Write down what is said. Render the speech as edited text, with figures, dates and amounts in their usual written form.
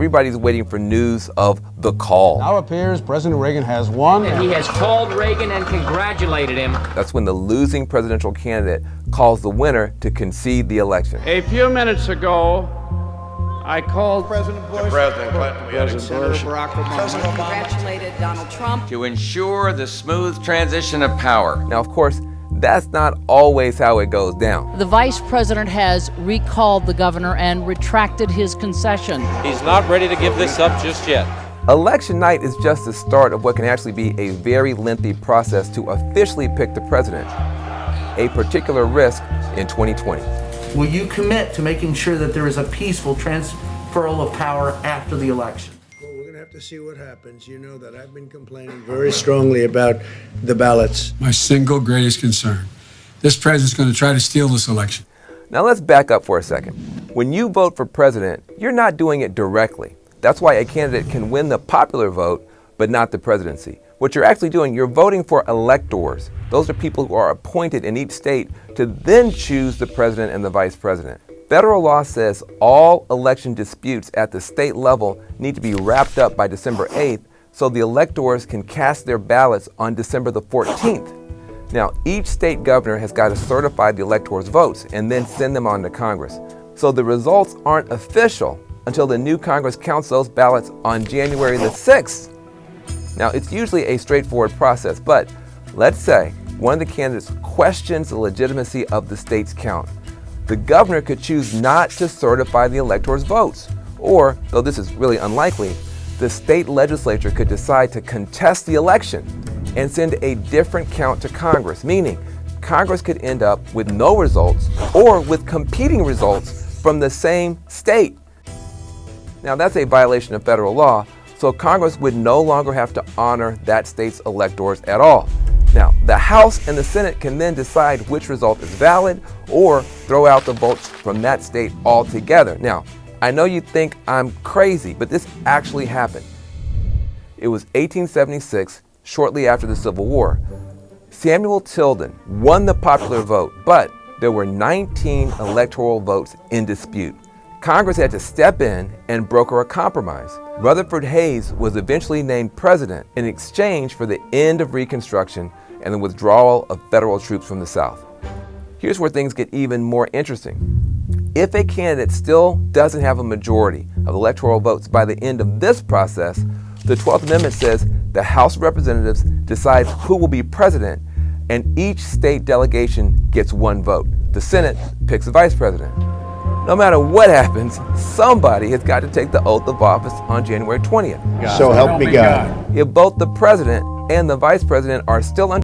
Everybody's waiting for news of the call. Now appears President Reagan has won. And he has called Reagan and congratulated him. That's when the losing presidential candidate calls the winner to concede the election. A few minutes ago, I called President Bush, President Clinton, we had Senator Barack Obama, President Obama congratulated Donald Trump to ensure the smooth transition of power. Now, of course, that's not always how it goes down. The vice president has recalled the governor and retracted his concession. He's not ready to give this up just yet. Election night is just the start of what can actually be a very lengthy process to officially pick the president, a particular risk in 2020. Will you commit to making sure that there is a peaceful transferal of power after the election? Well, we're going to have to see what happens. You know that I've been complaining very strongly about the ballots. My single greatest concern. This president's going to try to steal this election. Now let's back up for a second. When you vote for president, you're not doing it directly. That's why a candidate can win the popular vote, but not the presidency. What you're actually doing, you're voting for electors. Those are people who are appointed in each state to then choose the president and the vice president. Federal law says all election disputes at the state level need to be wrapped up by December 8th so the electors can cast their ballots on December the 14th. Now, each state governor has got to certify the electors' votes and then send them on to Congress. So the results aren't official until the new Congress counts those ballots on January the 6th. Now, it's usually a straightforward process, but let's say one of the candidates questions the legitimacy of the state's count. The governor could choose not to certify the electors' votes, or, though this is really unlikely, the state legislature could decide to contest the election and send a different count to Congress, meaning Congress could end up with no results or with competing results from the same state. Now, that's a violation of federal law, so Congress would no longer have to honor that state's electors at all. Now, the House and the Senate can then decide which result is valid or throw out the votes from that state altogether. Now, I know you think I'm crazy, but this actually happened. It was 1876, shortly after the Civil War. Samuel Tilden won the popular vote, but there were 19 electoral votes in dispute. Congress had to step in and broker a compromise. Rutherford Hayes was eventually named president in exchange for the end of Reconstruction and the withdrawal of federal troops from the South. Here's where things get even more interesting. If a candidate still doesn't have a majority of electoral votes by the end of this process, the 12th Amendment says the House of Representatives decides who will be president, and each state delegation gets one vote. The Senate picks a vice president. No matter what happens, somebody has got to take the oath of office on January 20th. So help me God. If both the president and the vice president are still under